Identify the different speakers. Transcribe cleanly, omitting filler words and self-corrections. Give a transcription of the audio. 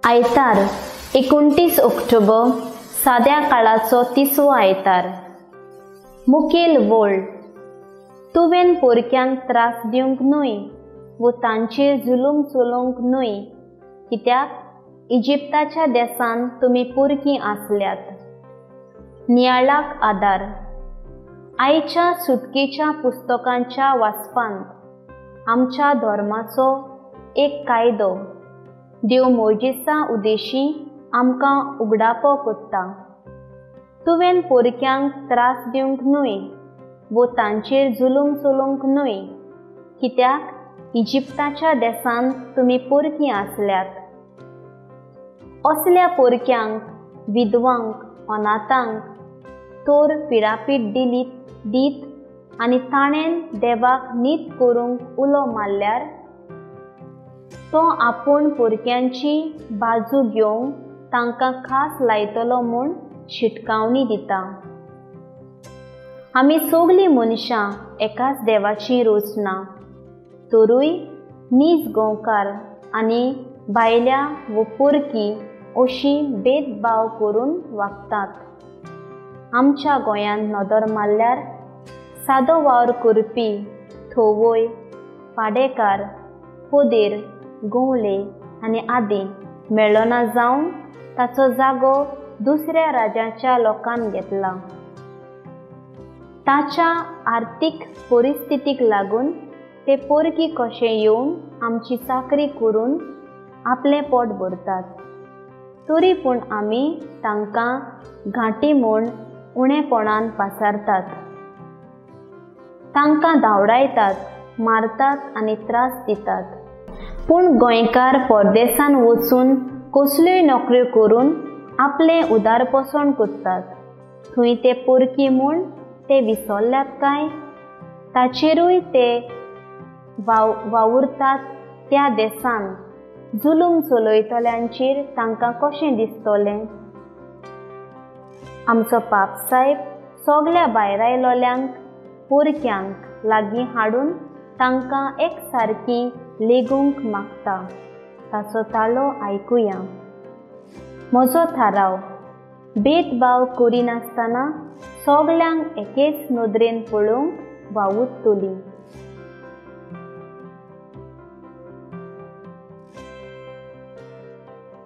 Speaker 1: आयतार 29 ऑक्टोबर साद्या काळाचो 30वो आयतार। मुखेल वोळ तुवें पोरक्यांक त्रास दिवंक न्हय वो तांचेर जुलूम चलोवंक न्हय, कित्याक इजिप्ताच्या देसान तुमी पोरकीं आसल्यात। नियाळाक आदार आयच्या सुटकेच्या पुस्तकांच्या वाचपांत आमच्या धर्माचो एक कायदो देव मोजेसा उदेशी आमकां उगडापो कोत्ता। तुवें पोरक्यांक त्रास दिवंक न्हय वो तांचेर जुलूम चलोवंक न्हय, कित्याक इजिप्ताच्या देसान तुमी पोरकीं आसल्यात। असल्या पोरक्यांक, विधवांक, अनाथांक तोर पिडापीट दीत आनी ताणें देवाक नीत करूंक उलो मारल्यार तो आपूण पोरक्यांची बाजू घेवंक तांकां खास लायतलो म्हूण शिटकावणी दिता। आमी सगळीं मनशां एकाच देवाची रचना, तरूय नीज गोंवकार आनी बायल्या वो पोरकी अशी भेदभाव करून वागतात। आमच्या गोंयांत नदर मारल्यार सादो वावर करपी थोवय, पाडेकार, पोदेर, गोवले आनी आदी मेळना जावन ताचो जागो दुसऱ्या राज्याच्या लोकांन घेतला। ताच्या आर्थीक परिस्थितीक लागून ते पोरकी कशे येवन आमची चाकरी करून आपलें पोट भरतात, तरी पूण आमी तांकां घांटी म्हूण उणेपणान पासारतात, तांकां धांवडायतात, मारतात आनी त्रास दितात। पूण गोंयकार परदेसान वचून कसल्योय नोकऱ्यो करून आपलें उदारपोसण करतात, थंय ते पोरकी म्हूण ते विसरल्यात काय? ताचेरूय ते वावुरतात त्या देसान जुलूम चलयतल्यांचेर तांकां कशें दिसतलें? आमचो पापसाहेब सगल्या भायरायलोल्यांक पोरक्यांक लागीं हाडून तांकां एक सारकी लेगूंक मागता। ताचो ताळो आयकुया। म्हजो थाराव, भेदभाव करिनासतना सगल्यांक एकेच नदरेन पळोवंक वावूरतली।